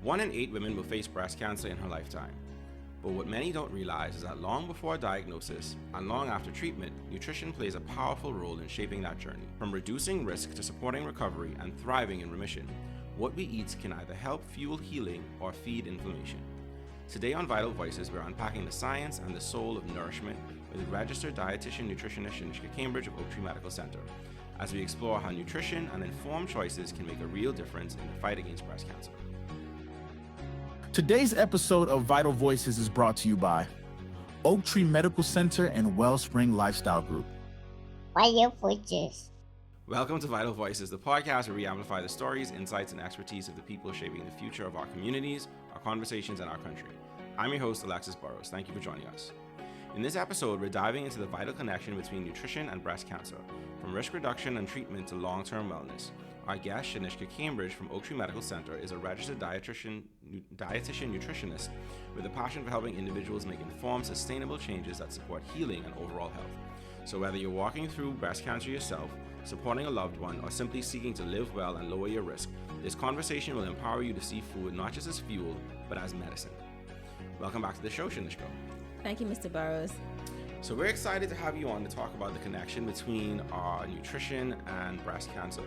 1 in 8 women will face breast cancer in her lifetime. But what many don't realize is that long before diagnosis and long after treatment, nutrition plays a powerful role in shaping that journey. From reducing risk to supporting recovery and thriving in remission, what we eat can either help fuel healing or feed inflammation. Today on Vital Voices, we're unpacking the science and the soul of nourishment with registered dietitian nutritionist Shanishka Cambridge of Oak Tree Medical Center, as we explore how nutrition and informed choices can make a real difference in the fight against breast cancer. Today's episode of Vital Voices is brought to you by Oak Tree Medical Center and Wellspring Lifestyle Group. Vital Voices. Welcome to Vital Voices, the podcast where we amplify the stories, insights, and expertise of the people shaping the future of our communities, our conversations, and our country. I'm your host, Alexis Burrows. Thank you for joining us. In this episode, we're diving into the vital connection between nutrition and breast cancer, from risk reduction and treatment to long-term wellness. Our guest, Shanishka Cambridge from Oak Tree Medical Center, is a registered dietitian nutritionist with a passion for helping individuals make informed, sustainable changes that support healing and overall health. So whether you're walking through breast cancer yourself, supporting a loved one, or simply seeking to live well and lower your risk, this conversation will empower you to see food not just as fuel, but as medicine. Welcome back to the show, Shanishka. Thank you, Mr. Burrows. So we're excited to have you on to talk about the connection between nutrition and breast cancer.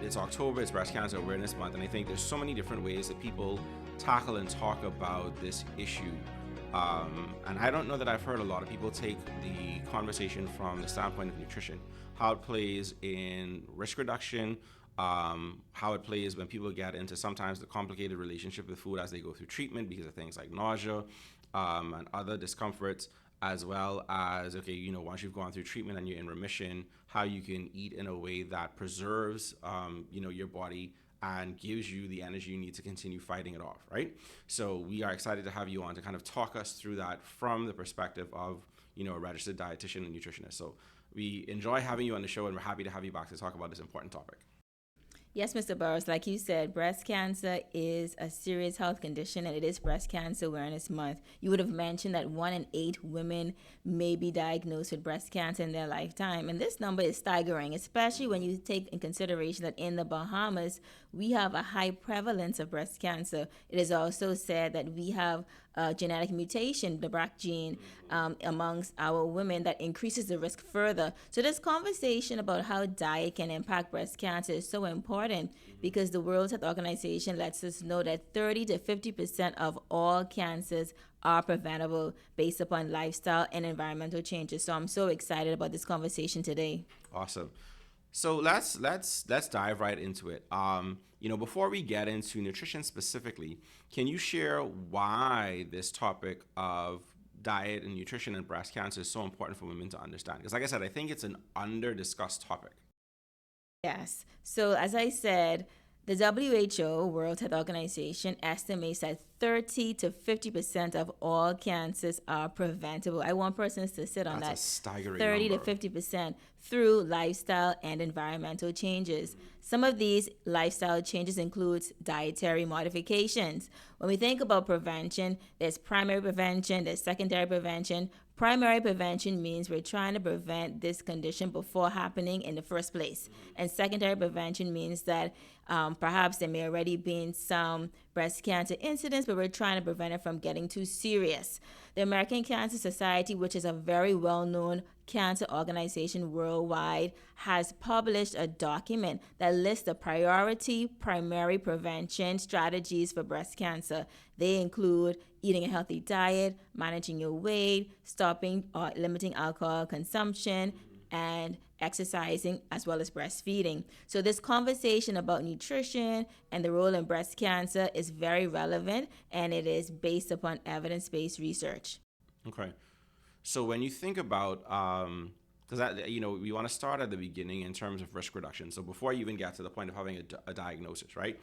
It's October, it's Breast Cancer Awareness Month, and I think there's so many different ways that people tackle and talk about this issue. And I don't know that I've heard a lot of people take the conversation from the standpoint of nutrition, how it plays in risk reduction, how it plays when people get into sometimes the complicated relationship with food as they go through treatment because of things like nausea and other discomforts, as well as, once you've gone through treatment and you're in remission, how you can eat in a way that preserves, your body and gives you the energy you need to continue fighting it off, right? So we are excited to have you on to kind of talk us through that from the perspective of, a registered dietitian and nutritionist. So we enjoy having you on the show, and we're happy to have you back to talk about this important topic. Yes, Mr. Burrows, like you said, breast cancer is a serious health condition, and it is Breast Cancer Awareness Month. You would have mentioned that 1 in 8 women may be diagnosed with breast cancer in their lifetime. And this number is staggering, especially when you take in consideration that in the Bahamas, we have a high prevalence of breast cancer. It is also said that we have a genetic mutation, the BRCA gene, amongst our women that increases the risk further. So this conversation about how diet can impact breast cancer is so important because the World Health Organization lets us know that 30 to 50% of all cancers are preventable based upon lifestyle and environmental changes. So I'm so excited about this conversation today. Awesome. So let's dive right into it. Before we get into nutrition specifically, can you share why this topic of diet and nutrition and breast cancer is so important for women to understand? Because like I said, I think it's an under-discussed topic. Yes. So as I said, the WHO, World Health Organization, estimates that 30 to 50% of all cancers are preventable. I want persons to sit on That's a staggering 30 number. to 50% through lifestyle and environmental changes. Some of these lifestyle changes include dietary modifications. When we think about prevention, there's primary prevention, there's secondary prevention. Primary prevention means we're trying to prevent this condition before happening in the first place. And secondary prevention means that perhaps there may already been some breast cancer incidents, but we're trying to prevent it from getting too serious. The American Cancer Society, which is a very well-known cancer organization worldwide, has published a document that lists the priority primary prevention strategies for breast cancer. They include eating a healthy diet, managing your weight, stopping or limiting alcohol consumption, and exercising, as well as breastfeeding. So this conversation about nutrition and the role in breast cancer is very relevant, and it is based upon evidence-based research. Okay. So when you think about, because we want to start at the beginning in terms of risk reduction. So before you even get to the point of having a diagnosis, right?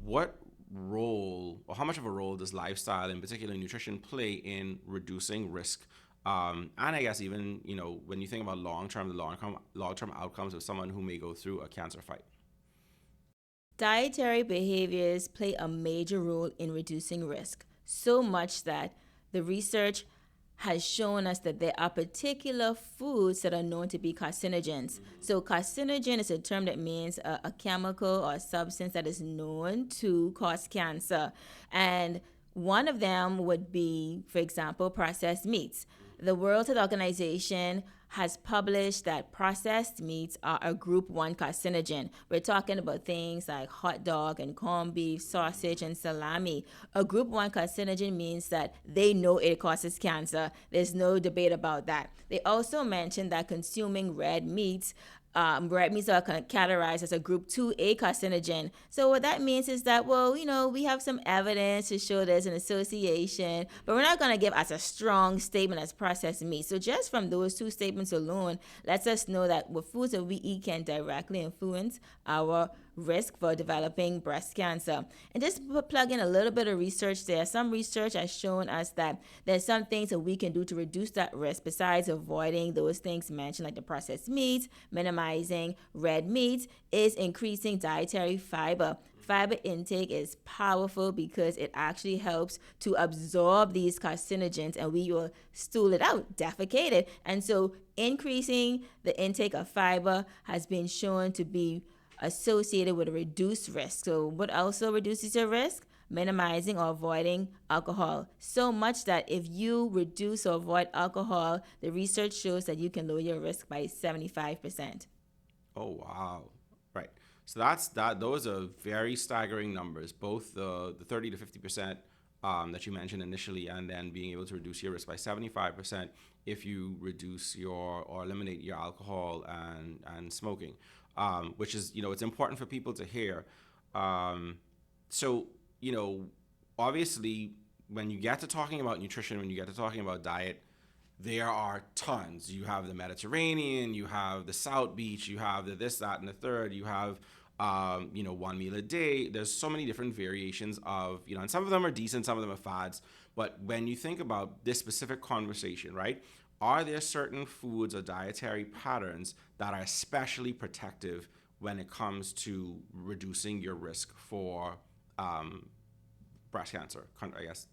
What role, or how much of a role does lifestyle, in particular nutrition, play in reducing risk? And I guess even, when you think about long-term outcomes of someone who may go through a cancer fight. Dietary behaviors play a major role in reducing risk, so much that the research has shown us that there are particular foods that are known to be carcinogens. So carcinogen is a term that means a chemical or a substance that is known to cause cancer. And one of them would be, for example, processed meats. The World Health Organization has published that processed meats are a group 1 carcinogen. We're talking about things like hot dog and corned beef, sausage, and salami. A group 1 carcinogen means that they know it causes cancer. There's no debate about that. They also mentioned that consuming red meats are categorized as a group 2A carcinogen. So what that means is that, well, we have some evidence to show there's an association, but we're not going to give as a strong statement as processed meat. So just from those two statements alone, lets us know that what foods that we eat can directly influence our risk for developing breast cancer. And just plug in a little bit of research there. Some research has shown us that there's some things that we can do to reduce that risk besides avoiding those things mentioned like the processed meats, minimizing red meats, is increasing dietary fiber. Fiber intake is powerful because it actually helps to absorb these carcinogens and we will stool it out, defecate it. And so increasing the intake of fiber has been shown to be associated with a reduced risk. So what also reduces your risk? Minimizing or avoiding alcohol. So much that if you reduce or avoid alcohol, the research shows that you can lower your risk by 75%. Oh, wow. Right. So that's that. Those are very staggering numbers, both the 30 to 50% that you mentioned initially, and then being able to reduce your risk by 75% if you reduce or eliminate your alcohol and smoking, which is, it's important for people to hear. So, obviously, when you get to talking about nutrition, when you get to talking about diet, there are tons. You have the Mediterranean, you have the South Beach, you have the this, that, and the third, you have, 1 meal a day. There's so many different variations of, and some of them are decent, some of them are fads. But when you think about this specific conversation, right, are there certain foods or dietary patterns that are especially protective when it comes to reducing your risk for breast cancer,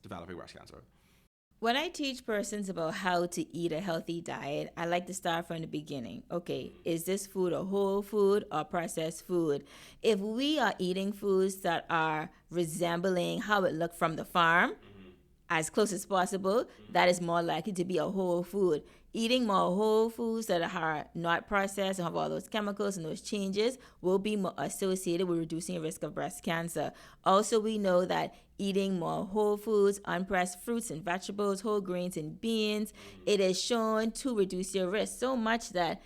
developing breast cancer? When I teach persons about how to eat a healthy diet, I like to start from the beginning. Okay, is this food a whole food or processed food? If we are eating foods that are resembling how it looked from the farm, as close as possible, that is more likely to be a whole food. Eating more whole foods that are not processed and have all those chemicals and those changes will be more associated with reducing the risk of breast cancer. Also, we know that eating more whole foods, unpressed fruits and vegetables, whole grains and beans, it is shown to reduce your risk so much that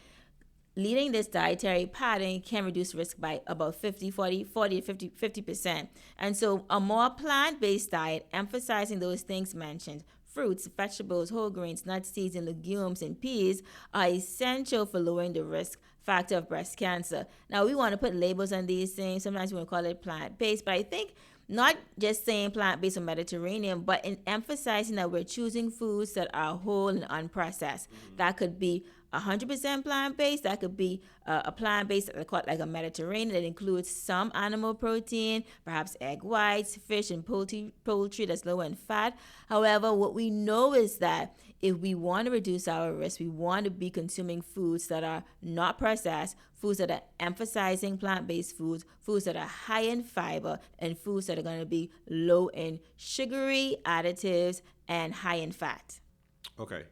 leading this dietary pattern can reduce risk by about 50%. And so a more plant-based diet, emphasizing those things mentioned, fruits, vegetables, whole grains, nuts, seeds, and legumes, and peas are essential for lowering the risk factor of breast cancer. Now, we want to put labels on these things. Sometimes we want to call it plant-based, but I think not just saying plant-based or Mediterranean, but in emphasizing that we're choosing foods that are whole and unprocessed. That could be 100% plant-based. That could be a plant-based, like a Mediterranean, that includes some animal protein, perhaps egg whites, fish, and poultry that's low in fat. However, what we know is that if we want to reduce our risk, we want to be consuming foods that are not processed, foods that are emphasizing plant-based foods, foods that are high in fiber, and foods that are going to be low in sugary additives and high in fat. Okay.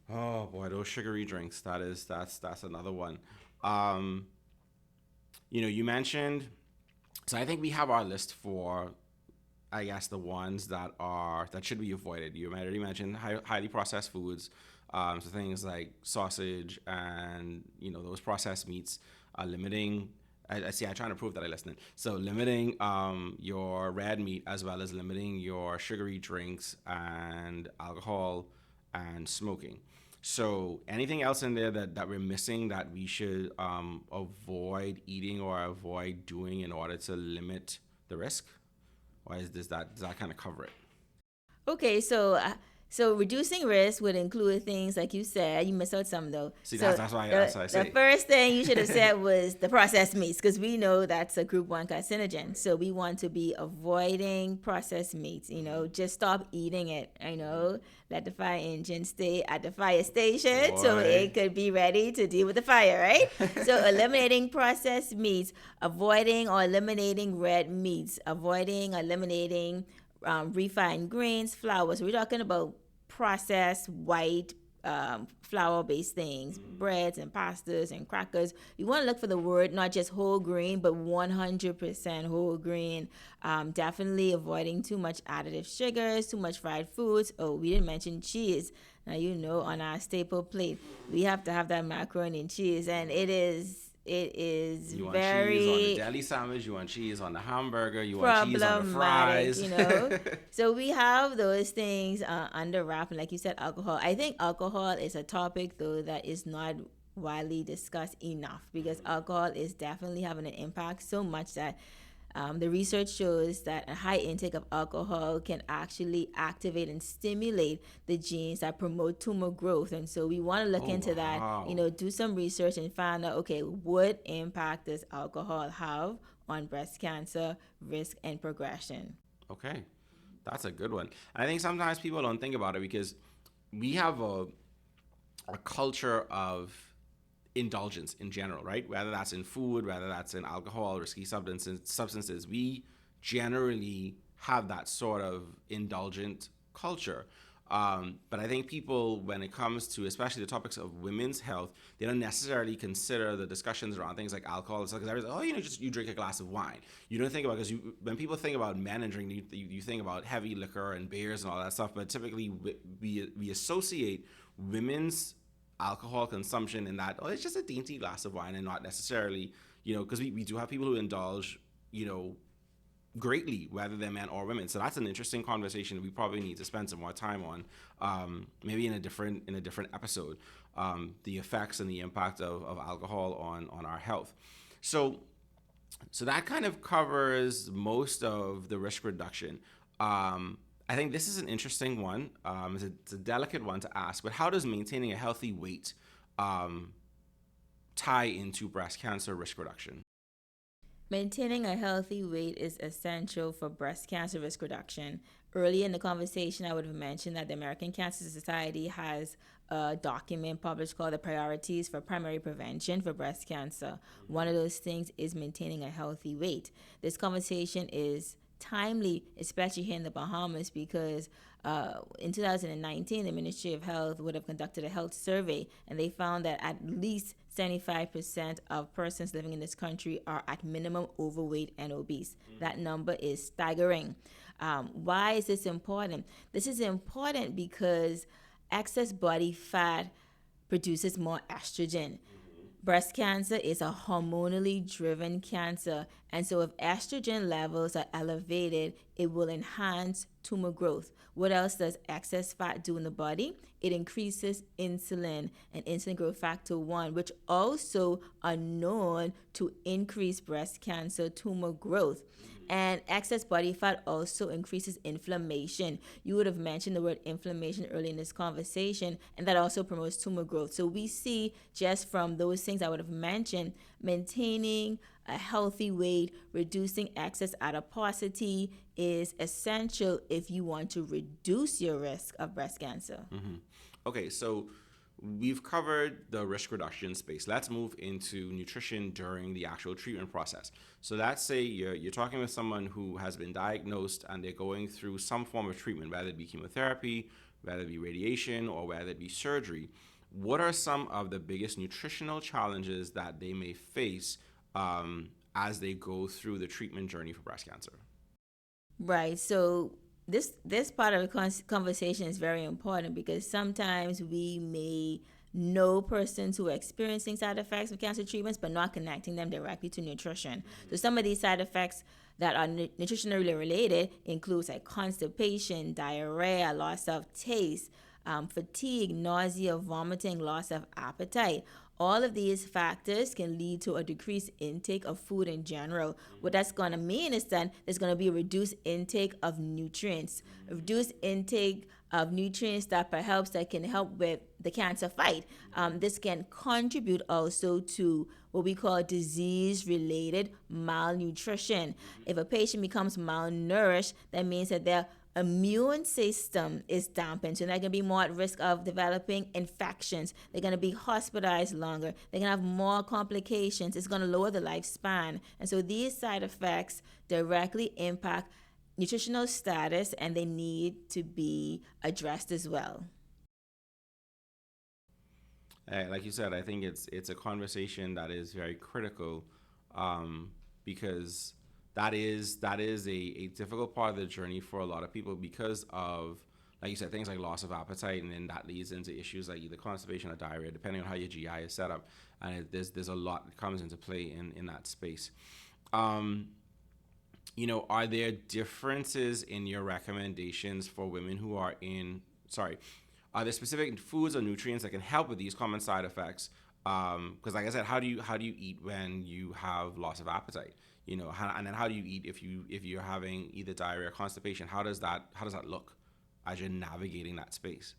Oh boy, those sugary drinks. That's another one. You mentioned. So I think we have our list for, I guess, the ones that should be avoided. You already mentioned highly processed foods, so things like sausage and those processed meats. Limiting. I see. I'm trying to prove that I listened. So limiting your red meat as well as limiting your sugary drinks and alcohol and smoking. So anything else in there that we're missing that we should avoid eating or avoid doing in order to limit the risk? Or does that kind of cover it? Okay, so So reducing risk would include things like you said. You missed out some though. See, so that's why I say. the first thing you should have said was the processed meats, because we know that's a group 1 carcinogen. So we want to be avoiding processed meats. Just stop eating it. Let the fire engine stay at the fire station so it could be ready to deal with the fire, right? So eliminating processed meats, avoiding or eliminating red meats, avoiding or eliminating refined grains, flours. We're talking about processed white flour-based things, breads and pastas and crackers. You want to look for the word, not just whole grain, but 100% whole grain. Definitely avoiding too much additive sugars, too much fried foods. Oh, we didn't mention cheese. Now, on our staple plate, we have to have that macaroni and cheese, and it is you want very cheese on the deli sandwich, you want cheese on the hamburger, you want cheese on the fries. So we have those things under wrap, and like you said, alcohol. I think alcohol is a topic though that is not widely discussed enough, because alcohol is definitely having an impact so much that the research shows that a high intake of alcohol can actually activate and stimulate the genes that promote tumor growth. And so we want to look into that, do some research and find out, okay, what impact does alcohol have on breast cancer risk and progression? Okay, that's a good one. And I think sometimes people don't think about it because we have a culture of indulgence in general, right? Whether that's in food, whether that's in alcohol, risky substances, we generally have that sort of indulgent culture. But I think people, when it comes to especially the topics of women's health, they don't necessarily consider the discussions around things like alcohol. It's like, you drink a glass of wine. You don't think about, because when people think about men and drink, you think about heavy liquor and beers and all that stuff. But typically we associate women's alcohol consumption in that, it's just a dainty glass of wine, and not necessarily, because we do have people who indulge, greatly, whether they're men or women. So that's an interesting conversation that we probably need to spend some more time on, maybe in a different episode, the effects and the impact of alcohol on our health. So that kind of covers most of the risk reduction. I think this is an interesting one. It's a delicate one to ask, but how does maintaining a healthy weight tie into breast cancer risk reduction? Maintaining a healthy weight is essential for breast cancer risk reduction. Earlier in the conversation, I would have mentioned that the American Cancer Society has a document published called the Priorities for Primary Prevention for Breast Cancer. One of those things is maintaining a healthy weight. This conversation is timely, especially here in the Bahamas, because in 2019, the Ministry of Health would have conducted a health survey, and they found that at least 75% of persons living in this country are at minimum overweight and obese. That number is staggering. Why is this important? This is important because excess body fat produces more estrogen. Breast cancer is a hormonally driven cancer, and so if estrogen levels are elevated, it will enhance tumor growth. What else does excess fat do in the body? It increases insulin and insulin growth factor 1, which also are known to increase breast cancer tumor growth. And excess body fat also increases inflammation. You would have mentioned the word inflammation early in this conversation, and that also promotes tumor growth. So we see, just from those things I would have mentioned, maintaining a healthy weight, reducing excess adiposity is essential if you want to reduce your risk of breast cancer. Okay, so we've covered the risk reduction space. Let's move into nutrition during the actual treatment process. So let's say you're talking with someone who has been diagnosed and they're going through some form of treatment, whether it be chemotherapy, whether it be radiation, or whether it be surgery. What are some of the biggest nutritional challenges that they may face as they go through the treatment journey for breast cancer? Right. So this part of the conversation is very important, because sometimes we may know persons who are experiencing side effects of cancer treatments but not connecting them directly to nutrition. So some of these side effects that are nutritionally related includes like constipation, diarrhea, loss of taste, fatigue, nausea, vomiting, loss of appetite. All of these factors can lead to a decreased intake of food in general. What that's going to mean is that there's going to be a reduced intake of nutrients, a reduced intake of nutrients that perhaps that can help with the cancer fight. This can contribute also to what we call disease-related malnutrition. If a patient becomes malnourished, that means that their immune system is dampened, so they're going to be more at risk of developing infections. They're going to be hospitalized longer. They're going to have more complications. It's going to lower the lifespan. And so these side effects directly impact nutritional status, and they need to be addressed as well. Like you said, I think it's a conversation that is very critical, because that is a difficult part of the journey for a lot of people because of, like you said, things like loss of appetite, and then that leads into issues like either constipation or diarrhea, depending on how your GI is set up. And there's a lot that comes into play in that space. Are there differences in your recommendations for women who are are there specific foods or nutrients that can help with these common side effects? Because like I said, how do you eat when you have loss of appetite? And then how do you eat if you're having either diarrhea or constipation? How does that look as you're navigating that space?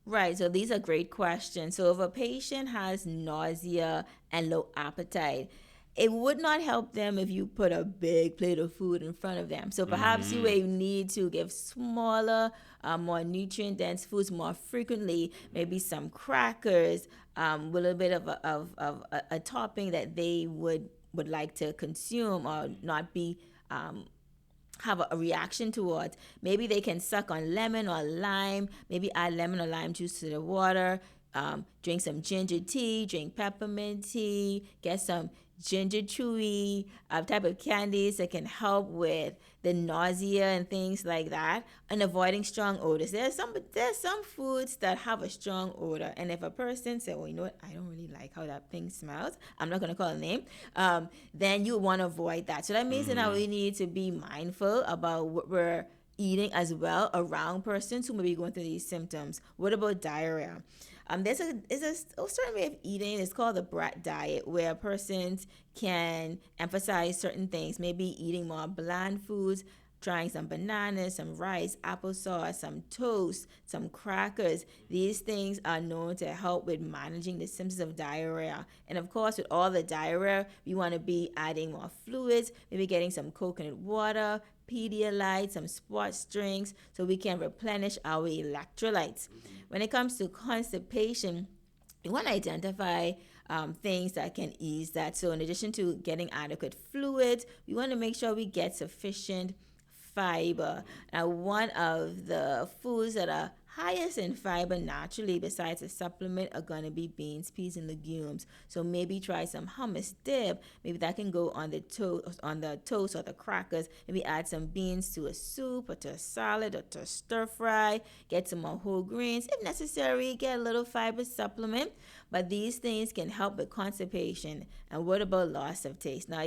Right, so these are great questions. So if a patient has nausea and low appetite, it would not help them if you put a big plate of food in front of them. So perhaps you may need to give smaller, more nutrient-dense foods more frequently, maybe some crackers, with a little bit of a topping that they would like to consume or not be have a reaction towards. Maybe they can suck on lemon or lime, maybe add lemon or lime juice to the water, drink some ginger tea, drink peppermint tea, get some ginger chewy type of candies that can help with the nausea and things like that, and avoiding strong odors. There's some foods that have a strong odor, and if a person said, well, you know what, I don't really like how that thing smells, I'm not going to call a name, then you want to avoid that. So that means that we need to be mindful about what we're eating as well around persons who may be going through these symptoms. What about diarrhea? There's a certain way of eating. It's called the brat diet, where persons can emphasize certain things, maybe eating more bland foods, trying some bananas, some rice, applesauce, some toast, some crackers. These things are known to help with managing the symptoms of diarrhea. And of course, with all the diarrhea, we want to be adding more fluids, maybe getting some coconut water, Pedialyte, some sports drinks, so we can replenish our electrolytes. When it comes to constipation, we want to identify things that can ease that. So in addition to getting adequate fluids, we want to make sure we get sufficient fiber. Now, one of the foods that are highest in fiber naturally, besides a supplement, are going to be beans, peas, and legumes. So maybe try some hummus dip. Maybe that can go on the toast or the crackers. Maybe add some beans to a soup or to a salad or to a stir fry. Get some more whole grains. If necessary, get a little fiber supplement. But these things can help with constipation. And what about loss of taste? Now,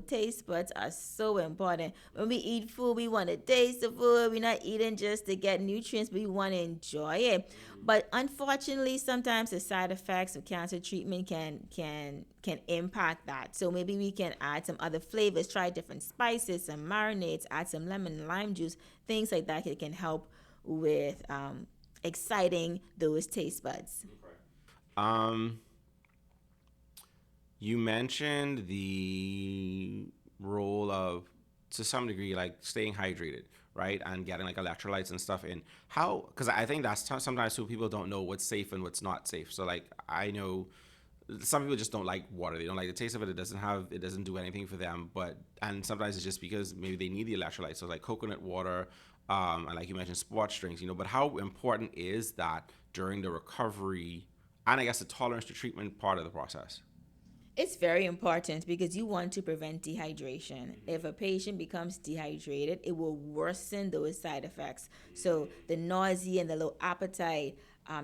taste buds are so important. When we eat food, we want to taste the food. We're not eating just to get nutrients, but we want to enjoy it. But unfortunately, sometimes the side effects of cancer treatment can impact that. So maybe we can add some other flavors, try different spices, some marinades, add some lemon and lime juice, things like that. It can help with exciting those taste buds. You mentioned the role of, to some degree, like staying hydrated, right? And getting like electrolytes and stuff in. How, because I think that's sometimes too, people don't know what's safe and what's not safe. So like, I know some people just don't like water. They don't like the taste of it. It doesn't do anything for them. And sometimes it's just because maybe they need the electrolytes. So like coconut water, and like you mentioned, sports drinks, but how important is that during the recovery and I guess the tolerance to treatment part of the process? It's very important because you want to prevent dehydration. If a patient becomes dehydrated, it will worsen those side effects. So the nausea and the low appetite,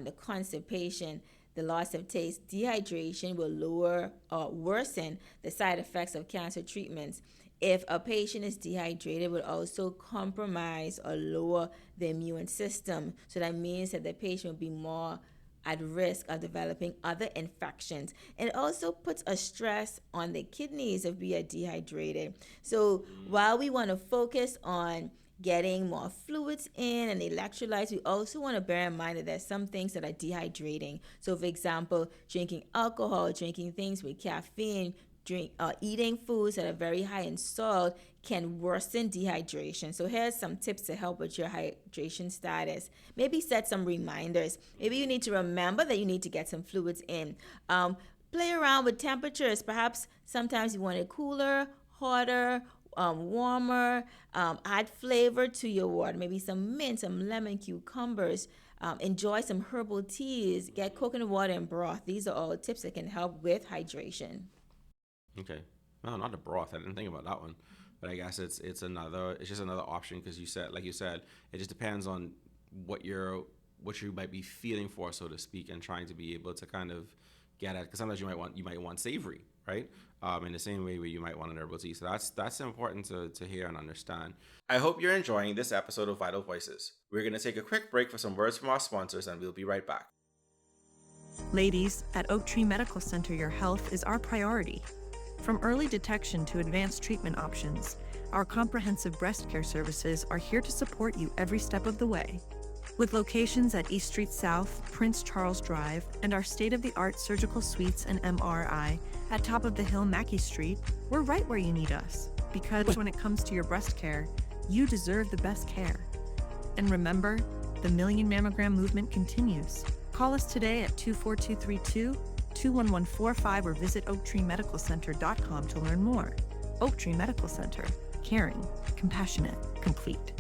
the constipation, the loss of taste, dehydration will lower or worsen the side effects of cancer treatments. If a patient is dehydrated, it will also compromise or lower the immune system. So that means that the patient will be more at risk of developing other infections. And it also puts a stress on the kidneys if we are dehydrated. So while we want to focus on getting more fluids in and electrolytes, we also want to bear in mind that there's some things that are dehydrating. So for example, drinking alcohol, drinking things with caffeine, eating foods that are very high in salt can worsen dehydration. So here's some tips to help with your hydration status. Maybe set some reminders. Maybe you need to remember that you need to get some fluids in. Play around with temperatures. Perhaps sometimes you want it cooler, hotter, warmer. Add flavor to your water. Maybe some mint, some lemon, cucumbers. Enjoy some herbal teas. Get coconut water and broth. These are all tips that can help with hydration. Okay. No, not the broth. I didn't think about that one. But I guess it's just another option because like you said, it just depends on what you might be feeling for, so to speak, and trying to be able to kind of get at. Because sometimes you might want savory, right? In the same way where you might want an herbal tea. So that's important to hear and understand. I hope you're enjoying this episode of Vital Voices. We're going to take a quick break for some words from our sponsors, and we'll be right back. Ladies, at Oak Tree Medical Center, your health is our priority. From early detection to advanced treatment options, our comprehensive breast care services are here to support you every step of the way. With locations at East Street South, Prince Charles Drive, and our state-of-the-art surgical suites and MRI at Top of the Hill Mackey Street, we're right where you need us. Because when it comes to your breast care, you deserve the best care. And remember, the Million Mammogram movement continues. Call us today at 24232, 21145 or visit oaktreemedicalcenter.com to learn more. Oak Tree Medical Center. Caring, compassionate, complete.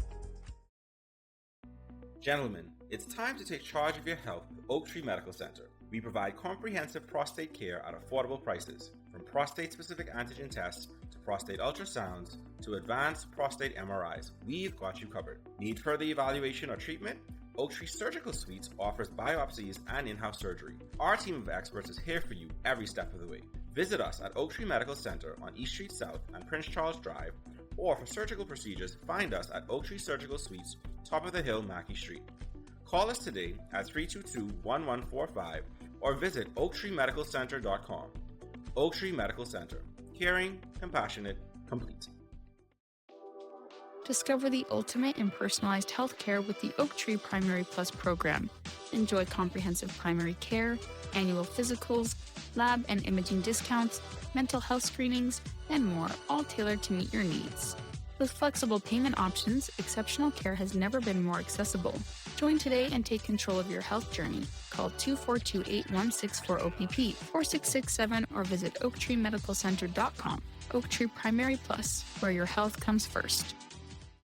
Gentlemen, it's time to take charge of your health with Oak Tree Medical Center. We provide comprehensive prostate care at affordable prices, from prostate-specific antigen tests to prostate ultrasounds to advanced prostate MRIs. We've got you covered. Need further evaluation or treatment? Oak Tree Surgical Suites offers biopsies and in-house surgery. Our team of experts is here for you every step of the way. Visit us at Oak Tree Medical Center on East Street South and Prince Charles Drive, or for surgical procedures, find us at Oak Tree Surgical Suites, Top of the Hill, Mackey Street. Call us today at 322-1145 or visit oaktreemedicalcenter.com. Oak Tree Medical Center. Caring, compassionate, complete. Discover the ultimate in personalized healthcare with the Oak Tree Primary Plus program. Enjoy comprehensive primary care, annual physicals, lab and imaging discounts, mental health screenings, and more, all tailored to meet your needs. With flexible payment options, exceptional care has never been more accessible. Join today and take control of your health journey. Call 242-8164-OPP, 4667, or visit oaktreemedicalcenter.com. Oak Tree Primary Plus, where your health comes first.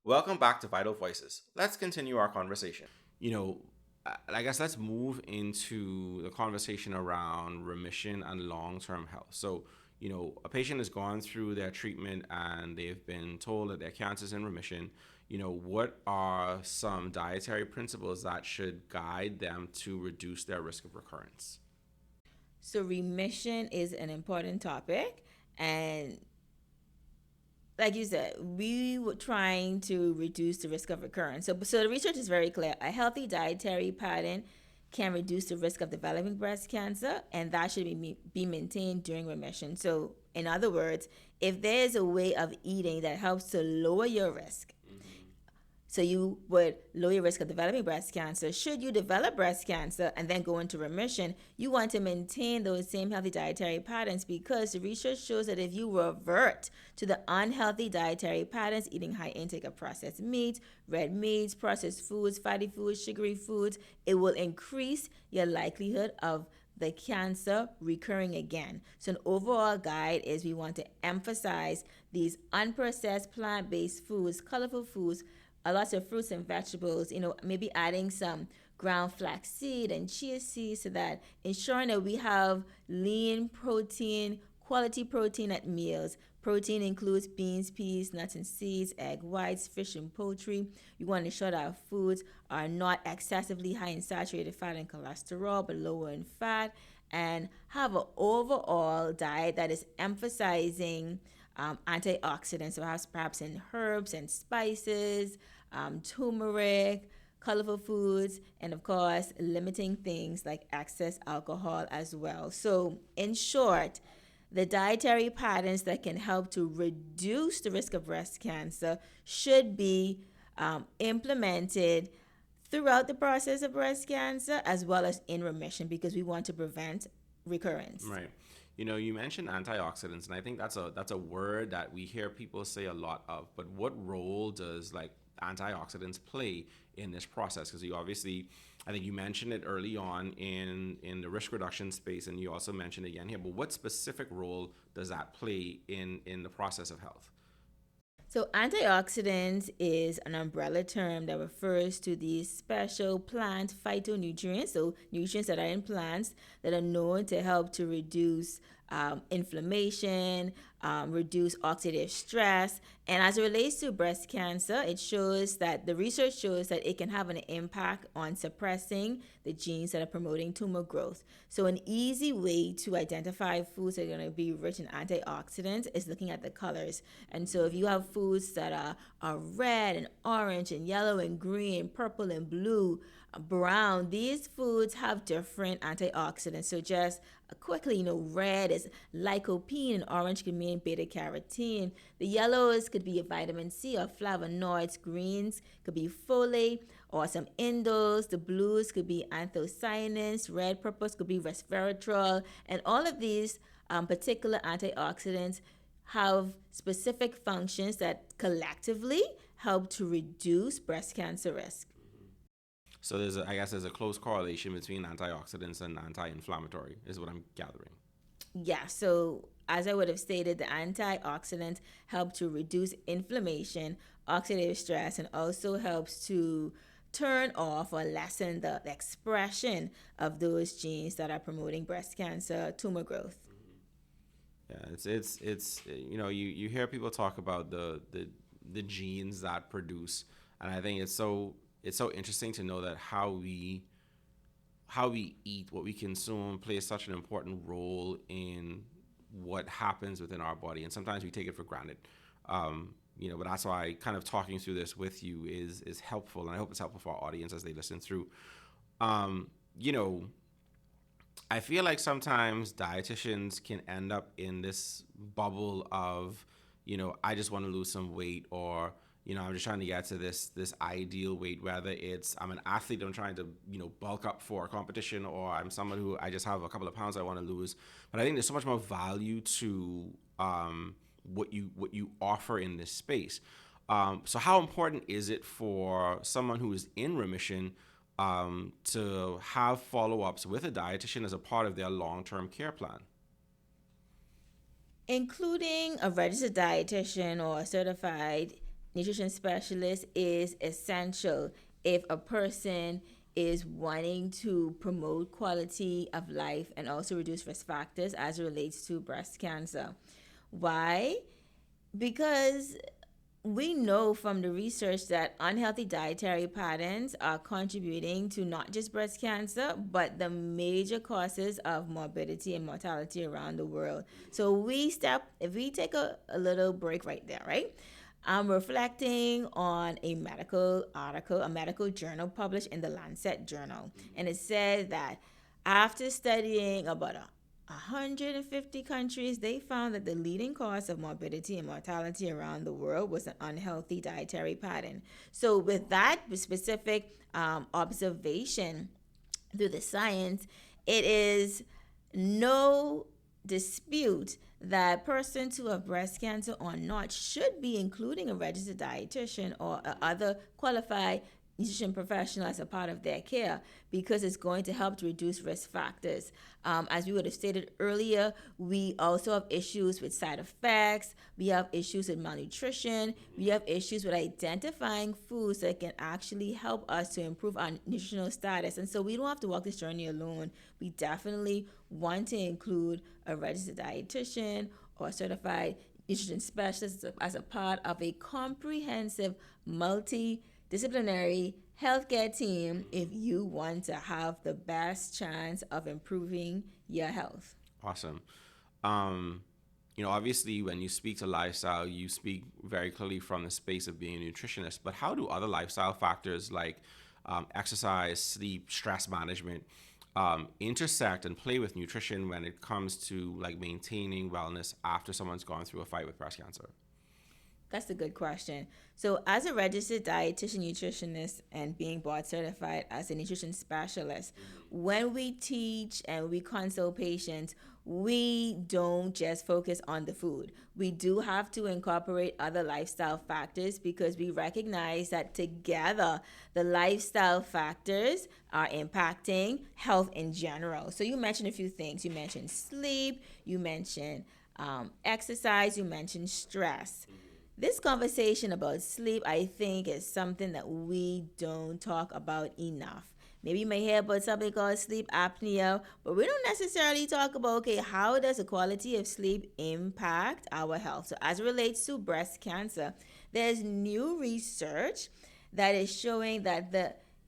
Welcome back to Vital Voices. Let's continue our conversation. I guess let's move into the conversation around remission and long-term health. So, a patient has gone through their treatment and they've been told that their cancer is in remission. What are some dietary principles that should guide them to reduce their risk of recurrence? So remission is an important topic, and like you said, we were trying to reduce the risk of recurrence. So the research is very clear. A healthy dietary pattern can reduce the risk of developing breast cancer, and that should be maintained during remission. So in other words, if there's a way of eating that helps to lower your risk, so you would lower your risk of developing breast cancer. Should you develop breast cancer and then go into remission, you want to maintain those same healthy dietary patterns, because the research shows that if you revert to the unhealthy dietary patterns, eating high intake of processed meats, red meats, processed foods, fatty foods, sugary foods, it will increase your likelihood of the cancer recurring again. So an overall guide is we want to emphasize these unprocessed plant-based foods, colorful foods, a lot of fruits and vegetables, maybe adding some ground flaxseed and chia seeds, so that ensuring that we have lean protein, quality protein at meals. Protein includes beans, peas, nuts and seeds, egg whites, fish and poultry. You want to ensure that our foods are not excessively high in saturated fat and cholesterol, but lower in fat, and have an overall diet that is emphasizing antioxidants, so perhaps in herbs and spices, turmeric, colorful foods, and of course, limiting things like excess alcohol as well. So, in short, the dietary patterns that can help to reduce the risk of breast cancer should be implemented throughout the process of breast cancer as well as in remission, because we want to prevent recurrence. Right. You know, you mentioned antioxidants, and I think that's a word that we hear people say a lot of. But what role does like antioxidants play in this process? Because you obviously, I think you mentioned it early on in the risk reduction space, and you also mentioned it again here. But what specific role does that play in the process of health? So, antioxidants is an umbrella term that refers to these special plant phytonutrients, so nutrients that are in plants that are known to help to reduce inflammation, reduce oxidative stress. And as it relates to breast cancer, it shows that the research shows that it can have an impact on suppressing the genes that are promoting tumor growth. So an easy way to identify foods that are going to be rich in antioxidants is looking at the colors. And so if you have foods that are red and orange and yellow and green, purple and blue, brown, these foods have different antioxidants. So just quickly, red is lycopene, and orange could mean beta carotene. The yellows could be a vitamin C or flavonoids. Greens could be folate or some indoles. The blues could be anthocyanins. Red, purples could be resveratrol. And all of these particular antioxidants have specific functions that collectively help to reduce breast cancer risk. So I guess there's a close correlation between antioxidants and anti-inflammatory, is what I'm gathering. Yeah, so as I would have stated, the antioxidants help to reduce inflammation, oxidative stress, and also helps to turn off or lessen the expression of those genes that are promoting breast cancer tumor growth. Yeah, it's you hear people talk about the genes that produce, and I think it's so interesting to know that how we eat, what we consume, plays such an important role in what happens within our body, and sometimes we take it for granted. But that's why kind of talking through this with you is helpful, and I hope it's helpful for our audience as they listen through. I feel like sometimes dietitians can end up in this bubble of, I just want to lose some weight, or I'm just trying to get to this ideal weight, whether it's I'm an athlete, I'm trying to, bulk up for a competition, or I'm someone who I just have a couple of pounds I want to lose. But I think there's so much more value to what you offer in this space. So how important is it for someone who is in remission to have follow-ups with a dietitian as a part of their long-term care plan? Including a registered dietitian or a certified nutrition specialist is essential if a person is wanting to promote quality of life and also reduce risk factors as it relates to breast cancer. Why? Because we know from the research that unhealthy dietary patterns are contributing to not just breast cancer, but the major causes of morbidity and mortality around the world. So if we take a little break right there, right? I'm reflecting on a medical article, a medical journal published in the Lancet Journal. And it said that after studying about 150 countries, they found that the leading cause of morbidity and mortality around the world was an unhealthy dietary pattern. So with that specific observation through the science, it is no dispute that persons who have breast cancer or not should be including a registered dietitian or other qualified nutrition professional as a part of their care, because it's going to help to reduce risk factors. As we would have stated earlier, we also have issues with side effects. We have issues with malnutrition. We have issues with identifying foods that can actually help us to improve our nutritional status. And so we don't have to walk this journey alone. We definitely want to include a registered dietitian or a certified nutrition specialist as a part of a comprehensive multidisciplinary healthcare team if you want to have the best chance of improving your health. Awesome. Obviously when you speak to lifestyle, you speak very clearly from the space of being a nutritionist, but how do other lifestyle factors like exercise, sleep, stress management intersect and play with nutrition when it comes to like maintaining wellness after someone's gone through a fight with breast cancer? That's a good question. So, as a registered dietitian, nutritionist, and being board certified as a nutrition specialist, when we teach and we consult patients, we don't just focus on the food. We do have to incorporate other lifestyle factors because we recognize that together the lifestyle factors are impacting health in general. So, you mentioned a few things. You mentioned sleep, you mentioned exercise, you mentioned stress. This conversation about sleep, I think, is something that we don't talk about enough. Maybe you may hear about something called sleep apnea, but we don't necessarily talk about, okay, how does the quality of sleep impact our health? So as it relates to breast cancer, there's new research that is showing that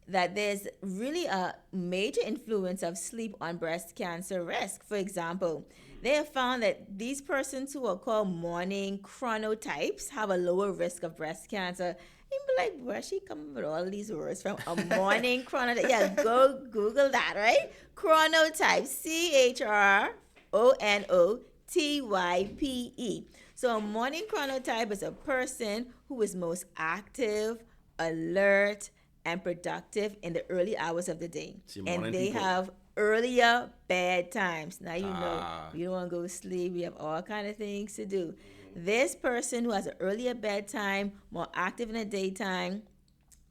there's really a major influence of sleep on breast cancer risk. For example, they have found that these persons who are called morning chronotypes have a lower risk of breast cancer. You be like, where she coming with all these words from? A morning chronotype. Yeah, go Google that, right? Chronotype, CHRONOTYPE. So a morning chronotype is a person who is most active, alert, and productive in the early hours of the day. And they have earlier bedtimes. Now you know you don't want to go to sleep. We have all kind of things to do. This person who has an earlier bedtime, more active in the daytime,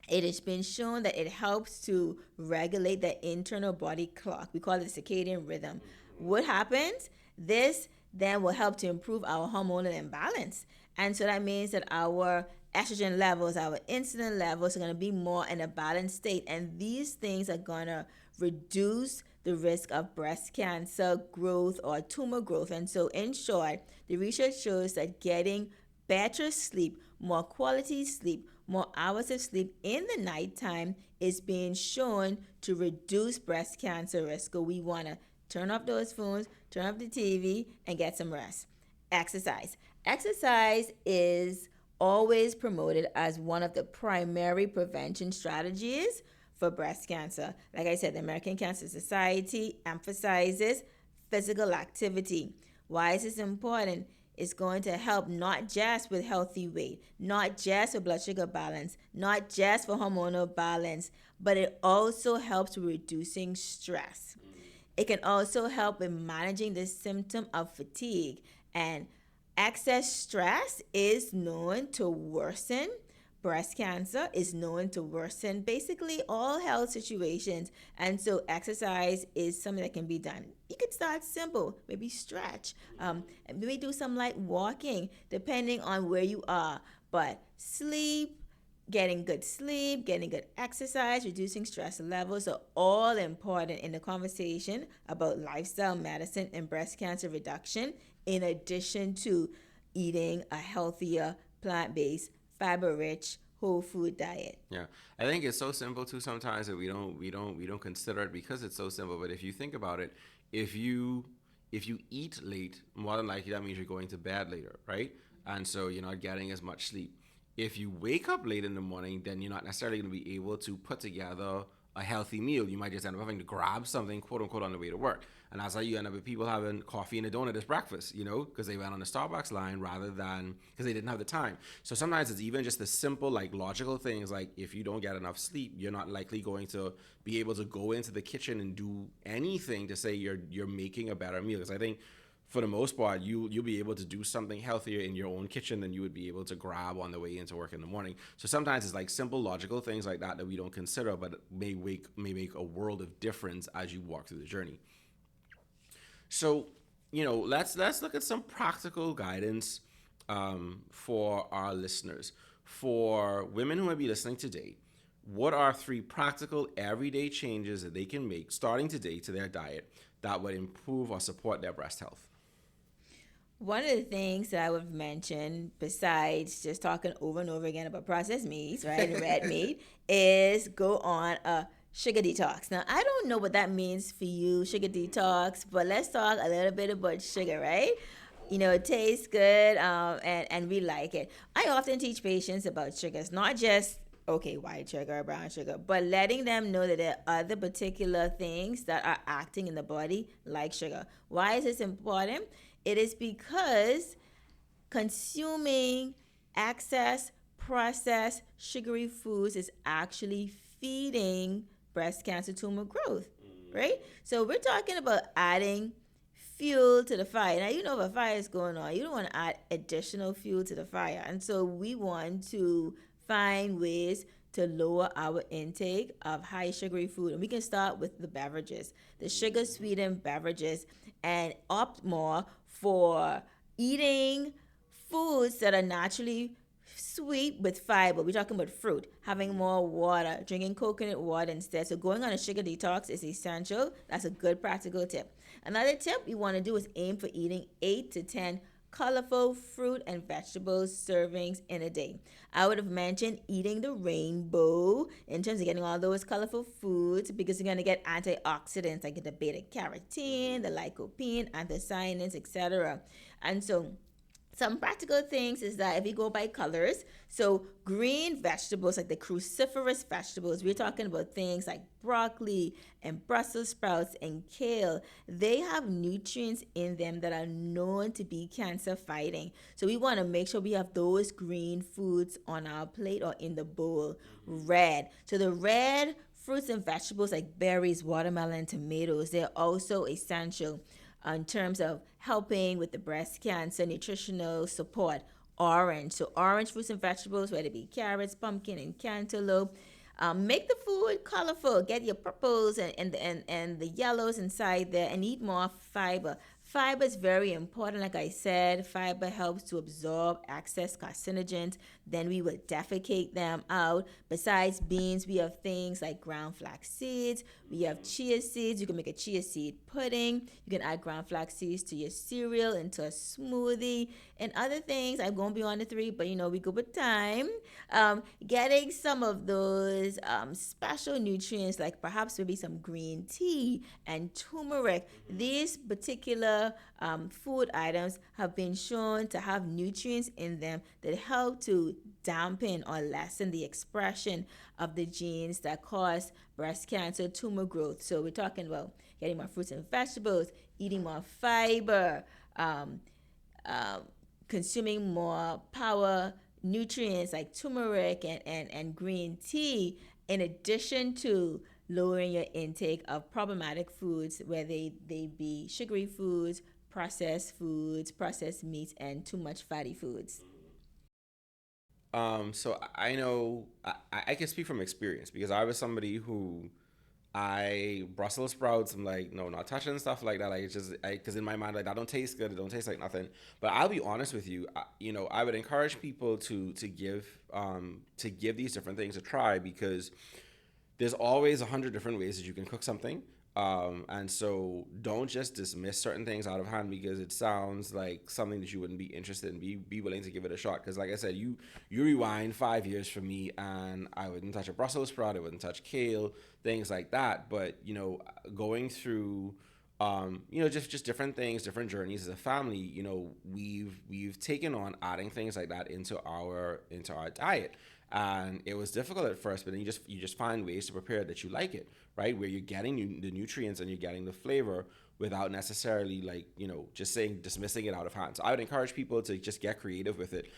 it has been shown that it helps to regulate the internal body clock. We call it circadian rhythm. What happens? This then will help to improve our hormonal imbalance. And so that means that our estrogen levels, our insulin levels are going to be more in a balanced state. And these things are going to reduce the risk of breast cancer growth or tumor growth. And so in short, the research shows that getting better sleep, more quality sleep, more hours of sleep in the nighttime is being shown to reduce breast cancer risk. So we want to turn off those phones, turn off the TV, and get some rest. Exercise. Exercise is always promoted as one of the primary prevention strategies for breast cancer. Like I said, the American Cancer Society emphasizes physical activity. Why is this important? It's going to help not just with healthy weight, not just with blood sugar balance, not just for hormonal balance, but it also helps with reducing stress. It can also help with managing the symptom of fatigue. And excess stress is known to worsen breast cancer, is known to worsen basically all health situations. And so exercise is something that can be done. You could start simple, maybe stretch, maybe do some light walking, depending on where you are. But sleep, getting good sleep, getting good exercise, reducing stress levels are all important in the conversation about lifestyle medicine and breast cancer reduction, in addition to eating a healthier, plant-based, fiber-rich, whole food diet. Yeah, I think it's so simple too sometimes that we don't consider it because it's so simple. But if you think about it, if you eat late, more than likely that means you're going to bed later, right? And so you're not getting as much sleep. If you wake up late in the morning, then you're not necessarily going to be able to put together a healthy meal. You might just end up having to grab something, quote unquote, on the way to work. And that's how you end up with people having coffee and a donut as breakfast, because they went on the Starbucks line rather than because they didn't have the time. So sometimes it's even just the simple, like logical things, like if you don't get enough sleep, you're not likely going to be able to go into the kitchen and do anything to say you're making a better meal. Because I think for the most part, you'll be able to do something healthier in your own kitchen than you would be able to grab on the way into work in the morning. So sometimes it's like simple, logical things like that we don't consider, but may make a world of difference as you walk through the journey. So, let's look at some practical guidance for our listeners. For women who might be listening today, what are 3 practical everyday changes that they can make starting today to their diet that would improve or support their breast health? One of the things that I would mention, besides just talking over and over again about processed meats, right, and red meat, is go on a sugar detox. Now, I don't know what that means for you, sugar detox, but let's talk a little bit about sugar, right? It tastes good, and we like it. I often teach patients about sugars, not just okay, white sugar, brown sugar, but letting them know that there are other particular things that are acting in the body like sugar. Why is this important? It is because consuming excess processed sugary foods is actually feeding breast cancer tumor growth, right? So we're talking about adding fuel to the fire. Now, you know, if a fire is going on, you don't want to add additional fuel to the fire. And so we want to find ways to lower our intake of high sugary food. And we can start with the beverages, the sugar sweetened beverages, and opt more for eating foods that are naturally sweet with fiber. We're talking about fruit, having more water, drinking coconut water instead. So going on a sugar detox is essential. That's a good practical tip. Another tip you want to do is aim for eating 8 to 10 colorful fruit and vegetables servings in a day. I would have mentioned eating the rainbow in terms of getting all those colorful foods, because you're going to get antioxidants like the beta carotene, the lycopene, anthocyanins, etc. And so some practical things is that if you go by colors, so green vegetables like the cruciferous vegetables, we're talking about things like broccoli and Brussels sprouts and kale. They have nutrients in them that are known to be cancer fighting. So we want to make sure we have those green foods on our plate or in the bowl. Red. So the red fruits and vegetables like berries, watermelon, tomatoes, they're also essential in terms of helping with the breast cancer nutritional support. Orange, so orange fruits and vegetables, whether it be carrots, pumpkin, and cantaloupe. Make the food colorful. Get your purples and the yellows inside there, and eat more fiber. Fiber is very important. Like I said, fiber helps to absorb excess carcinogens. Then we would defecate them out. Besides beans, we have things like ground flax seeds. We have chia seeds. You can make a chia seed pudding. You can add ground flax seeds to your cereal, into a smoothie, and other things. I'm going beyond the 3, but we go with time. Getting some of those special nutrients, like perhaps maybe some green tea and turmeric. These particular food items have been shown to have nutrients in them that help to dampen or lessen the expression of the genes that cause breast cancer tumor growth. So we're talking about getting more fruits and vegetables, eating more fiber, consuming more power nutrients like turmeric and green tea, in addition to lowering your intake of problematic foods, where they be sugary foods, processed meats, and too much fatty foods. So I know I can speak from experience, because I was somebody who Brussels sprouts, I'm like, no, not touching stuff like that. Like, it's just, because in my mind, like, that don't taste good. It don't taste like nothing. But I'll be honest with you, I would encourage people to give these different things a try, because there's always 100 different ways that you can cook something. And so don't just dismiss certain things out of hand because it sounds like something that you wouldn't be interested in. Be willing to give it a shot. Because like I said, you rewind 5 years for me, and I wouldn't touch a Brussels sprout, I wouldn't touch kale, things like that. But going through just different things, different journeys as a family, we've taken on adding things like that into our diet. And it was difficult at first, but then you just find ways to prepare that you like it, right? Where you're getting the nutrients and you're getting the flavor without necessarily just dismissing it out of hand. So I would encourage people to just get creative with it.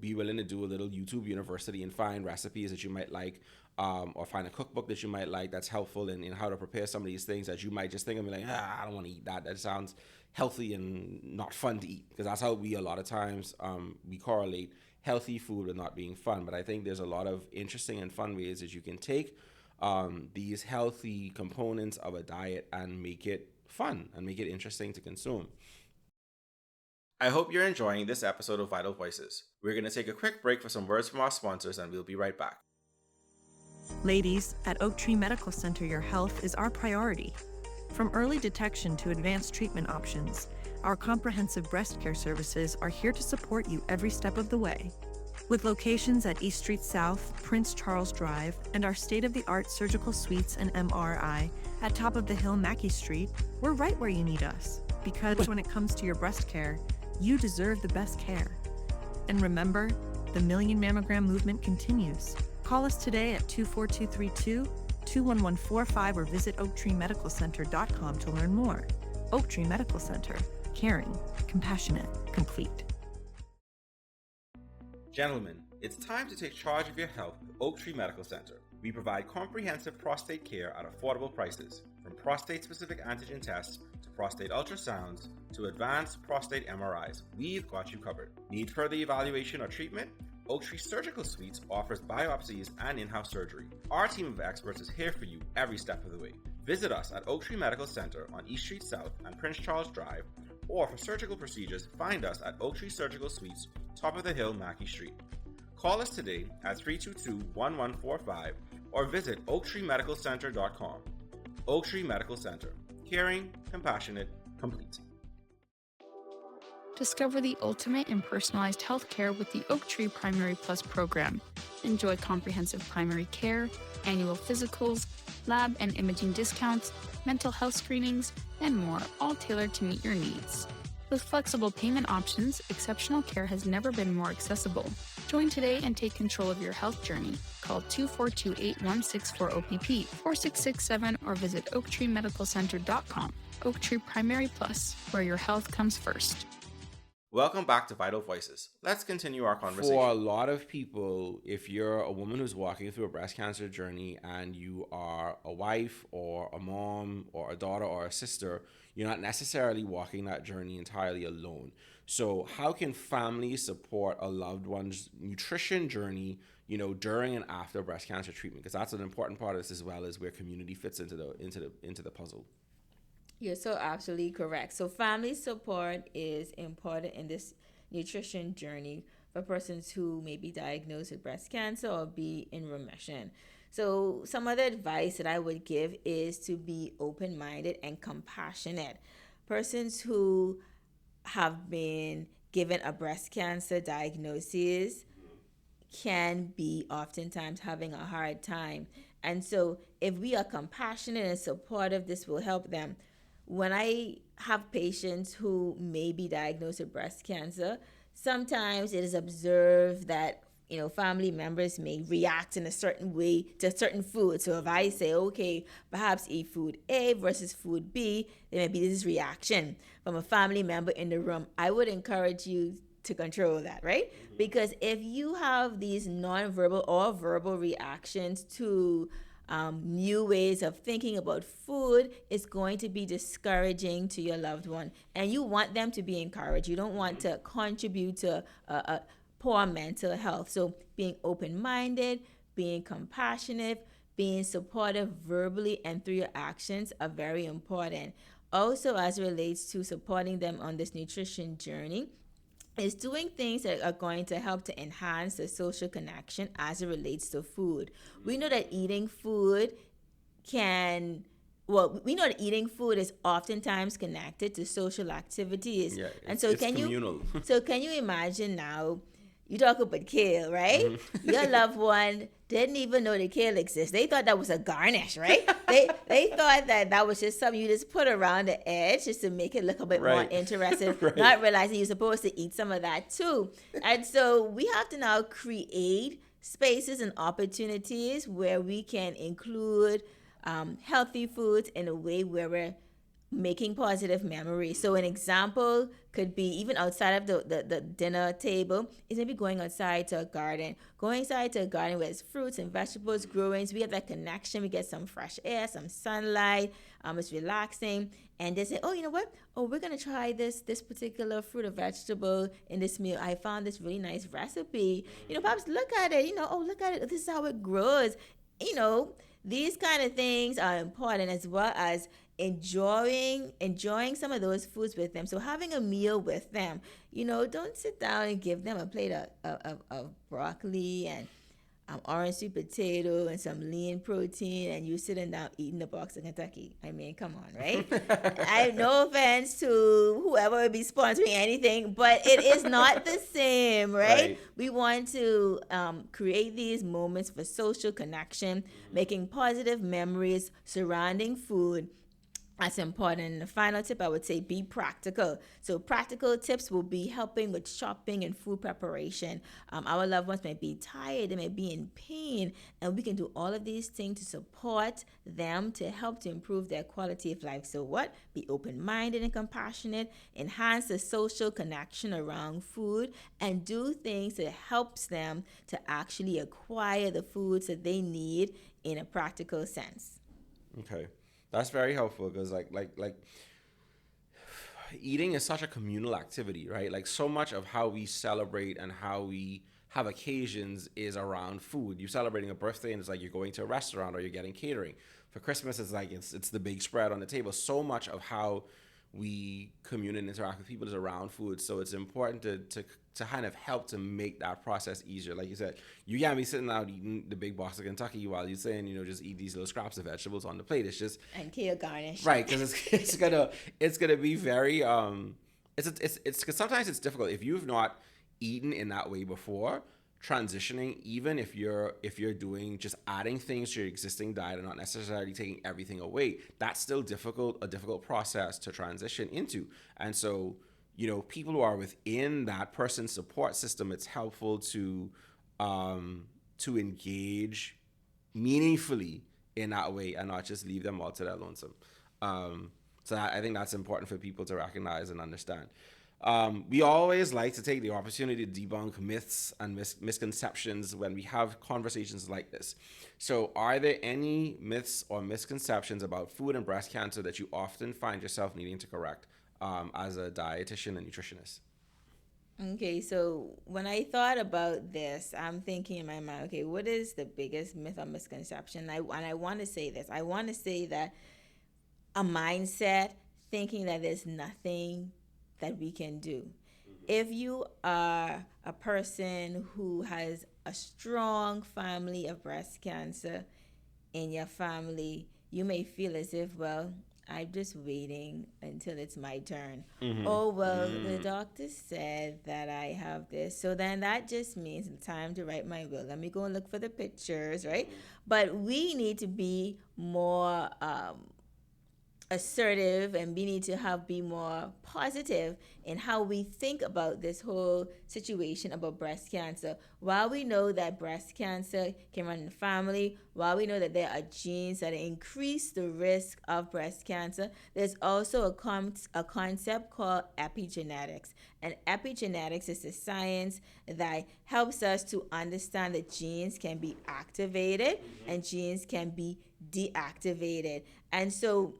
Be willing to do a little YouTube university and find recipes that you might like, or find a cookbook that you might like that's helpful in how to prepare some of these things that you might just think of and be like, I don't want to eat that. That sounds healthy and not fun to eat, because that's how we a lot of times we correlate healthy food with not being fun. But I think there's a lot of interesting and fun ways that you can take these healthy components of a diet and make it fun and make it interesting to consume. I hope you're enjoying this episode of Vital Voices. We're going to take a quick break for some words from our sponsors, and we'll be right back. Ladies, at Oak Tree Medical Center, your health is our priority. From early detection to advanced treatment options, our comprehensive breast care services are here to support you every step of the way. With locations at East Street South, Prince Charles Drive, and our state-of-the-art surgical suites and MRI at Top of the Hill, Mackey Street, we're right where you need us. Because when it comes to your breast care, you deserve the best care. And remember, The Million Mammogram movement continues. Call us today at 24232, 21145 or visit oaktreemedicalcenter.com to learn more. Oak Tree Medical Center. Caring, compassionate, complete. Gentlemen, it's time to take charge of your health with Oak Tree Medical Center. We provide comprehensive prostate care at affordable prices, from prostate-specific antigen tests to prostate ultrasounds to advanced prostate MRIs. We've got you covered. Need further evaluation or treatment? Oak Tree Surgical Suites offers biopsies and in-house surgery. Our team of experts is here for you every step of the way. Visit us at Oak Tree Medical Center on East Street South and Prince Charles Drive, or for surgical procedures, find us at Oak Tree Surgical Suites, top of the hill, Mackey Street. Call us today at 322-1145 or visit oaktreemedicalcenter.com. Oak Tree Medical Center. Caring, compassionate, complete. Discover the ultimate in personalized healthcare with the Oak Tree Primary Plus program. Enjoy comprehensive primary care, annual physicals, lab and imaging discounts, mental health screenings, and more, all tailored to meet your needs. With flexible payment options, exceptional care has never been more accessible. Join today and take control of your health journey. Call 242-8164-OPP, 4667, or visit oaktreemedicalcenter.com. Oak Tree Primary Plus, where your health comes first. Welcome back to Vital Voices. Let's continue our conversation. For a lot of people, if you're a woman who's walking through a breast cancer journey and you are a wife or a mom or a daughter or a sister, you're not necessarily walking that journey entirely alone. So how can families support a loved one's nutrition journey, during and after breast cancer treatment? Because that's an important part of this, as well as where community fits into the puzzle. You're so absolutely correct. So family support is important in this nutrition journey for persons who may be diagnosed with breast cancer or be in remission. So some other advice that I would give is to be open-minded and compassionate. Persons who have been given a breast cancer diagnosis can be oftentimes having a hard time. And so if we are compassionate and supportive, this will help them. When I have patients who may be diagnosed with breast cancer, sometimes it is observed that, family members may react in a certain way to certain foods. So if I say, okay, perhaps eat food A versus food B, there may be this reaction from a family member in the room. I would encourage you to control that, right? Mm-hmm. Because if you have these nonverbal or verbal reactions to new ways of thinking about food, is going to be discouraging to your loved one. And you want them to be encouraged. You don't want to contribute to a poor mental health. So being open-minded, being compassionate, being supportive verbally and through your actions are very important. Also, as it relates to supporting them on this nutrition journey, is doing things that are going to help to enhance the social connection as it relates to food. We know that eating food eating food is oftentimes connected to social activities. Yeah, and so it's communal. Can you imagine now, you talk about kale, right? Mm-hmm. Your loved one didn't even know the kale exists. They thought that was a garnish, right? they thought that was just something you just put around the edge just to make it look a bit more interesting, right. Not realizing you're supposed to eat some of that too. And so we have to now create spaces and opportunities where we can include healthy foods in a way where we're making positive memories. So an example could be, even outside of the dinner table, is maybe going outside to a garden. Going outside to a garden where there's fruits and vegetables growing, so we have that connection. We get some fresh air, some sunlight. It's relaxing. And they say, oh, you know what? Oh, we're going to try this particular fruit or vegetable in this meal. I found this really nice recipe. Perhaps look at it. Oh, look at it. This is how it grows. These kind of things are important, as well as enjoying some of those foods with them. So having a meal with them, don't sit down and give them a plate of broccoli and orange sweet potato and some lean protein, and you sitting down eating a box of Kentucky. I mean, come on, right? I have no offense to whoever would be sponsoring anything, but it is not the same, right? We want to create these moments for social connection, making positive memories surrounding food. That's important. And the final tip, I would say, be practical. So practical tips will be helping with shopping and food preparation. Our loved ones may be tired, they may be in pain, and we can do all of these things to support them to help to improve their quality of life. So what? Be open-minded and compassionate, enhance the social connection around food, and do things that helps them to actually acquire the foods that they need in a practical sense. Okay, that's very helpful because like eating is such a communal activity, right? Like so much of how we celebrate and how we have occasions is around food. You're celebrating a birthday and it's like you're going to a restaurant or you're getting catering. For Christmas, it's like it's the big spread on the table. So much of how we commune and interact with people is around food. So it's important to kind of help to make that process easier. Like you said, you can't be sitting out eating the big box of Kentucky while you're saying, just eat these little scraps of vegetables on the plate. It's just And kale garnish. right, because it's gonna be very it's 'cause sometimes it's difficult if you've not eaten in that way before. Transitioning, even if you're doing just adding things to your existing diet and not necessarily taking everything away, that's still a difficult process to transition into. And so people who are within that person's support system, it's helpful to engage meaningfully in that way and not just leave them all to their lonesome. So I think that's important for people to recognize and understand. We always like to take the opportunity to debunk myths and misconceptions when we have conversations like this. So are there any myths or misconceptions about food and breast cancer that you often find yourself needing to correct as a dietitian and nutritionist? Okay, so when I thought about this, I'm thinking in my mind, okay, what is the biggest myth or misconception? I want to say this. I want to say that a mindset thinking that there's nothing that we can do. If you are a person who has a strong family of breast cancer in your family, you may feel as if, well, I'm just waiting until it's my turn. Oh, well, the doctor said that I have this. So then that just means it's time to write my will. Let me go and look for the pictures, right? But we need to be more assertive, and we need to be more positive in how we think about this whole situation about breast cancer. While we know that breast cancer can run in the family, while we know that there are genes that increase the risk of breast cancer, there's also a concept called epigenetics. And epigenetics is the science that helps us to understand that genes can be activated and genes can be deactivated. And so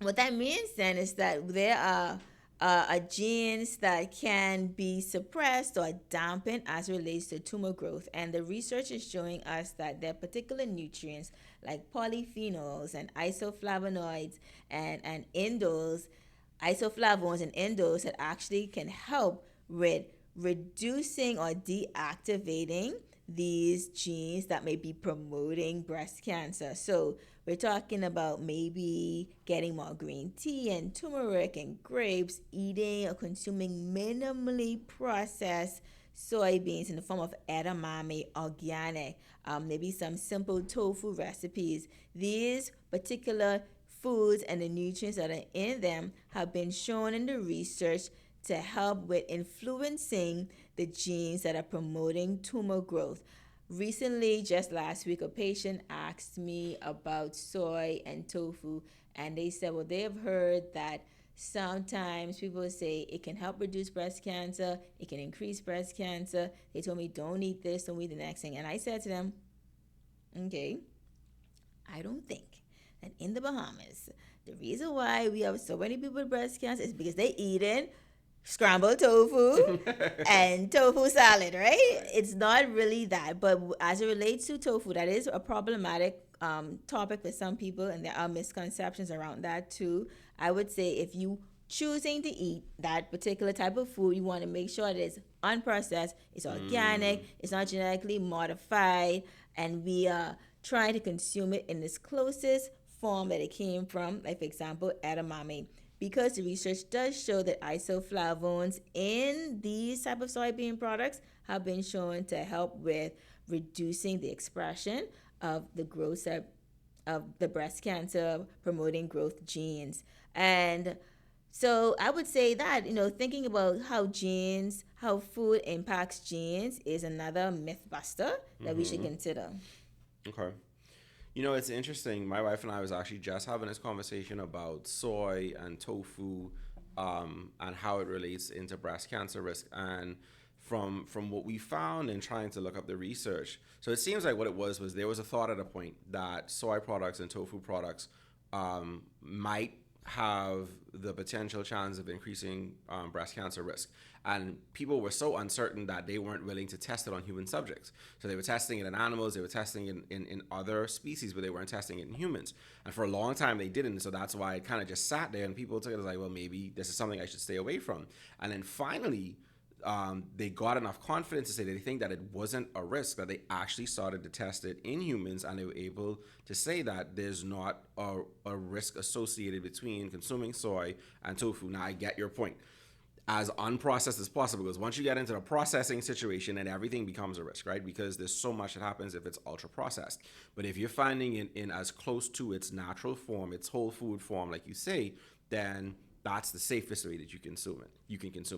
what that means then is that there are genes that can be suppressed or dampened as it relates to tumor growth. And the research is showing us that there are particular nutrients like polyphenols and isoflavonoids and indoles, isoflavones and indoles that actually can help with reducing or deactivating these genes that may be promoting breast cancer. So we're talking about maybe getting more green tea and turmeric and grapes, eating or consuming minimally processed soybeans in the form of edamame, organic, maybe some simple tofu recipes. These particular foods and the nutrients that are in them have been shown in the research to help with influencing the genes that are promoting tumor growth. Recently, just last week, a patient asked me about soy and tofu, and they said, well, they have heard that sometimes people say it can help reduce breast cancer, it can increase breast cancer. They told me, don't eat this, don't eat the next thing. And I said to them, okay, I don't think that in the Bahamas, the reason why we have so many people with breast cancer is because they eating scrambled tofu and tofu salad, right? It's not really that. But as it relates to tofu, that is a problematic topic for some people, and there are misconceptions around that too. I would say if you choosing to eat that particular type of food, you want to make sure that it's unprocessed, it's organic, it's not genetically modified, and we are trying to consume it in its closest form that it came from, like for example, edamame. Because the research does show that isoflavones in these type of soybean products have been shown to help with reducing the expression of the growth of the breast cancer promoting growth genes. And so I would say that, thinking about how food impacts genes is another myth buster that we should consider. Okay. It's interesting. My wife and I was actually just having this conversation about soy and tofu, and how it relates into breast cancer risk. And from what we found in trying to look up the research, so it seems like what it was there was a thought at a point that soy products and tofu products might have the potential chance of increasing breast cancer risk. And people were so uncertain that they weren't willing to test it on human subjects. So they were testing it in animals, they were testing it in other species, but they weren't testing it in humans. And for a long time they didn't. So that's why it kind of just sat there, and people took it as like, well, maybe this is something I should stay away from. And then finally, they got enough confidence to say that they think that it wasn't a risk, that they actually started to test it in humans, and they were able to say that there's not a risk associated between consuming soy and tofu. Now, I get your point. As unprocessed as possible, because once you get into the processing situation, then everything becomes a risk, right? Because there's so much that happens if it's ultra processed. But if you're finding it in as close to its natural form, its whole food form, like you say, then that's the safest way that you can consume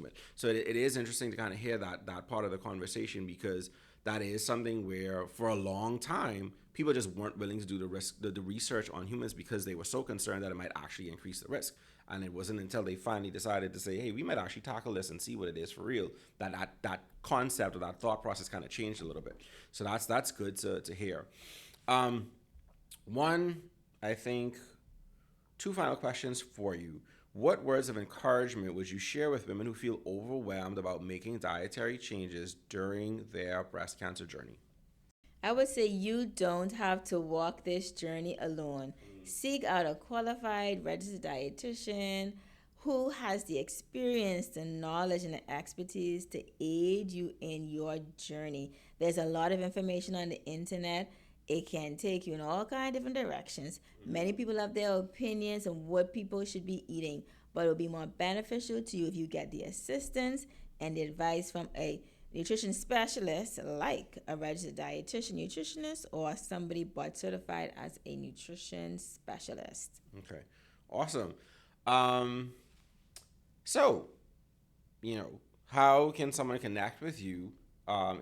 it. So it is interesting to kind of hear that part of the conversation, because that is something where for a long time people just weren't willing to do the research on humans, because they were so concerned that it might actually increase the risk. And it wasn't until they finally decided to say, hey, we might actually tackle this and see what it is for real, that concept or that thought process kind of changed a little bit. So that's good to hear. I think two final questions for you. What words of encouragement would you share with women who feel overwhelmed about making dietary changes during their breast cancer journey? I would say you don't have to walk this journey alone. Seek out a qualified registered dietitian who has the experience, the knowledge, and the expertise to aid you in your journey. There's a lot of information on the internet. It can take you in all kinds of different directions. Many people have their opinions on what people should be eating, but it will be more beneficial to you if you get the assistance and the advice from a nutrition specialist, like a registered dietitian, nutritionist, or somebody board certified as a nutrition specialist. Okay, awesome. So, how can someone connect with you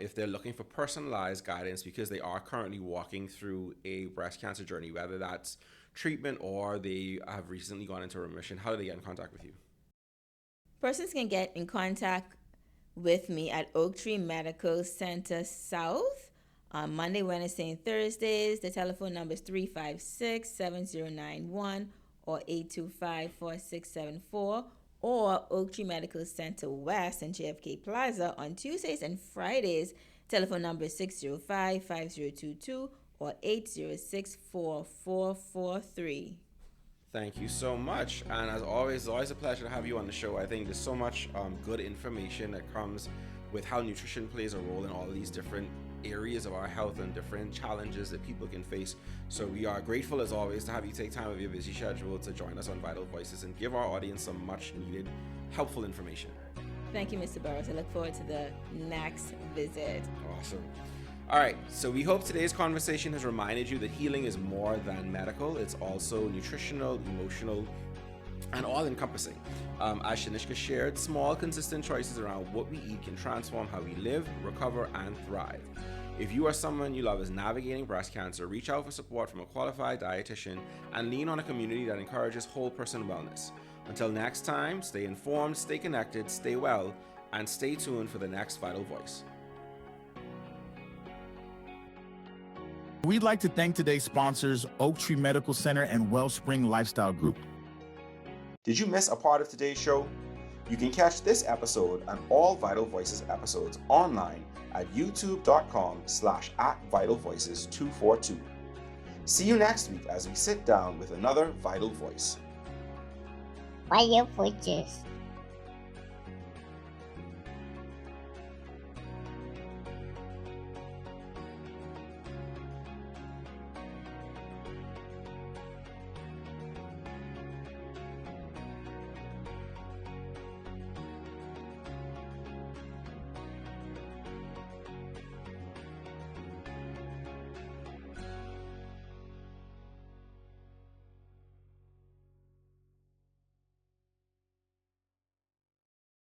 if they're looking for personalized guidance because they are currently walking through a breast cancer journey, whether that's treatment or they have recently gone into remission? How do they get in contact with you? Persons can get in contact with me at Oak Tree Medical Center South on Monday, Wednesday, and Thursdays. The telephone number is 356-7091 or 825-4674, or Oak Tree Medical Center West and JFK Plaza on Tuesdays and Fridays. Telephone number is 605-5022 or 806-4443. Thank you so much. And as always, it's always a pleasure to have you on the show. I think there's so much good information that comes with how nutrition plays a role in all of these different areas of our health and different challenges that people can face. So we are grateful, as always, to have you take time of your busy schedule to join us on Vital Voices and give our audience some much needed, helpful information. Thank you, Mr. Burrows. I look forward to the next visit. Awesome. All right, so we hope today's conversation has reminded you that healing is more than medical. It's also nutritional, emotional, and all-encompassing. As Shanishka shared, small, consistent choices around what we eat can transform how we live, recover, and thrive. If you or someone you love is navigating breast cancer, reach out for support from a qualified dietitian and lean on a community that encourages whole person wellness. Until next time, stay informed, stay connected, stay well, and stay tuned for the next Vital Voice. We'd like to thank today's sponsors, Oak Tree Medical Center and Wellspring Lifestyle Group. Did you miss a part of today's show? You can catch this episode and all Vital Voices episodes online at youtube.com/@VitalVoices242. See you next week as we sit down with another Vital Voice. Vital Voices.